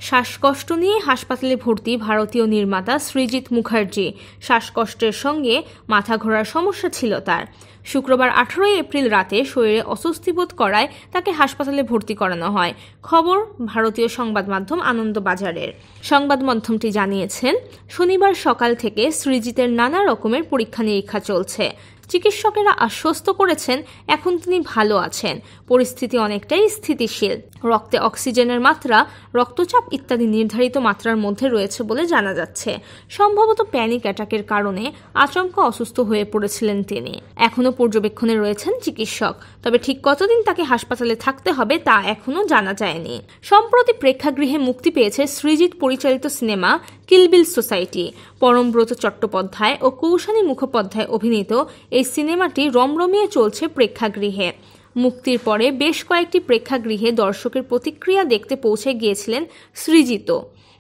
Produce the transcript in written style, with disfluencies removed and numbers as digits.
শ্বাসকষ্ট নিয়ে হাসপাতালে ভর্তি ভারতীয় নির্মাতা সৃজিত মুখার্জি। শ্বাসকষ্টের সঙ্গে মাথা ঘোরার সমস্যা ছিল তার। শুক্রবার 18 এপ্রিল রাতে শরীরে অস্বস্তি বোধ করায় তাকে হাসপাতালে ভর্তি করানো হয়। খবর ভারতীয় সংবাদ মাধ্যম আনন্দবাজারের। সংবাদ মাধ্যমটি জানিয়েছেন, শনিবার সকাল থেকে সৃজিতের নানা রকমের পরীক্ষা নিরীক্ষা চলছে। চিকিৎসকেরা আশ্বস্ত করেছেন এখন তিনি ভালো আছেন, পরিস্থিতি অনেকটাই স্থিতিশীল। রক্তে অক্সিজেনের মাত্রা, রক্তচাপ ইত্যাদি নির্ধারিত মাত্রার মধ্যে রয়েছে বলে জানা যাচ্ছে। সম্ভবত প্যানিক অ্যাটাকের কারণে আচমকা অসুস্থ হয়ে পড়েছিলেন তিনি। এখনও পর্যবেক্ষণে রয়েছেন চিকিৎসক, তবে ঠিক কতদিন তাকে হাসপাতালে থাকতে হবে তা এখনও জানা যায়নি। সম্প্রতি প্রেক্ষাগৃহে মুক্তি পেয়েছে সৃজিত পরিচালিত সিনেমা কিল বিল সোসাইটি। পরমব্রত চট্টোপাধ্যায় ও কৌশানী মুখোপাধ্যায় অভিনীত এই সিনেমাটি রমরমিয়ে চলছে প্রেক্ষাগৃহে। মুক্তির পরে বেশ কয়েকটি প্রেক্ষাগৃহে দর্শকের প্রতিক্রিয়া দেখতে পৌঁছে গিয়েছিলেন সৃজিত।